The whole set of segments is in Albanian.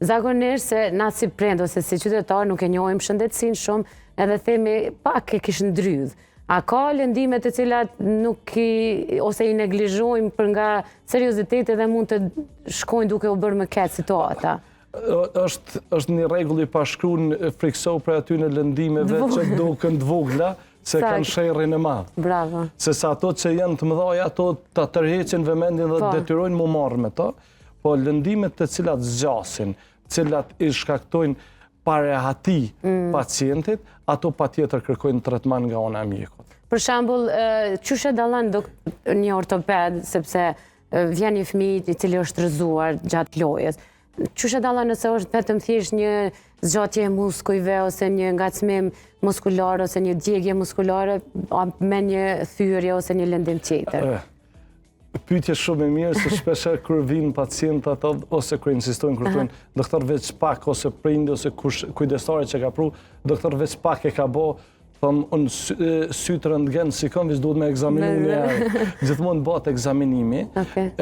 zakonisht se na si prind ose si qytetar nuk e njohim shëndetësinë shumë, edhe themi pak e kishë ndrydh. A ka lëndime të cilat nuk ose i neglizhojmë për nga serioziteti dhe mund të shkojnë duke u bërë më keq situata? Është një rregull i pashkruar, frikso për aty në lëndimeve që duken të vogla, se kanë sherrin e madh. Bravo. Se sa ato që janë të mëdha, ato ta tërheqin vëmendjen dhe detyrojnë mu marrë me to, po lëndimet të cilat zgjasin, të cilat i shkaktojnë parehati pacientit, ato patjetër kërkojnë tretman nga ana e mjekut. Për shembull, çush e dallon një ortoped sepse vjen një fëmijë i cili është rrëzuar gjatë lojës. Çush e dallon nëse është vetëm thjesht një zgjatje e muskujve ose një ngacmim muskular ose një djegje muskulare me një thyrje ose një lëndim tjetër? Pyetje shumë e mirë, se shpesh kur vinë pacientat ose kur insistojnë kur thonë doktor veç pak ose prindi ose kujdestari që ka pru, doktor veç pak e ka bo, thëmë unë sytë rëntgen si kam, vizë duhet me egzaminu një herë. Gjithmonë bëhet egzaminimi,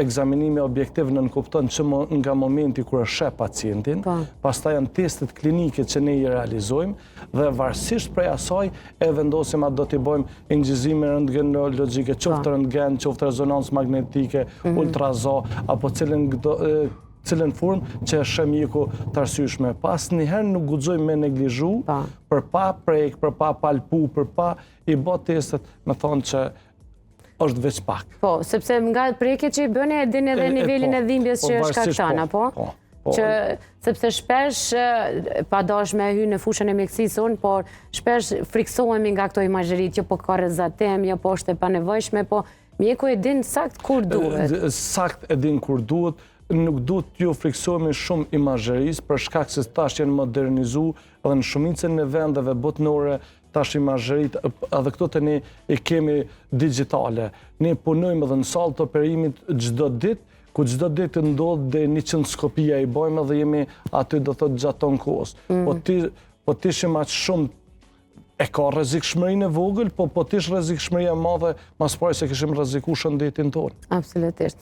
egzaminimi objektiv në nënkupton që nga momenti kur e sheh pacientin, pastaj janë testet klinike që ne i realizojmë dhe varësisht prej asaj e vendosim atë do t'i bëjmë ingjizime rëntgenologjike, qoftë rëntgen, qoftë rezonancë magnetike, ultrazo, apo cilën formë që e sheh mjeku të arsyeshme. Pas njëherë nuk guxojmë me neglizhu, për pa prek, për pa palpu, për pa i bë testet, me thonë që është veç pak. Po, sepse nga prekjet që i bëni e din edhe nivelin e dhimbjes që shkakton, apo? Sepse shpesh, pa dash me hy në fushën e mjekësisë unë, por shpesh friksohemi nga këto imazhërit, jo po ka rrezatem, jo po është e panevojshme, po mjeku e din sakt kur duhet. Sakt e din kur duhet, nuk duhet t'ju friksohemi shumë imazhërisë për shkak se tash janë modernizu edhe në shumicën e vendeve botërore tash imazhëritë edhe këto të ne i kemi digjitale. Ne punojmë edhe në sallë të operimit çdo ditë, ku çdo ditë ndodh dhe 100 skopia i bëjmë dhe jemi aty do thotë gjaton kohës. Po t'ishim aq shumë e ka rrezikshmërinë e vogël, po t'ish rrezikshmëria e madhe, mas pari se kishim rrezikuar shëndetin tonë. Absolutisht.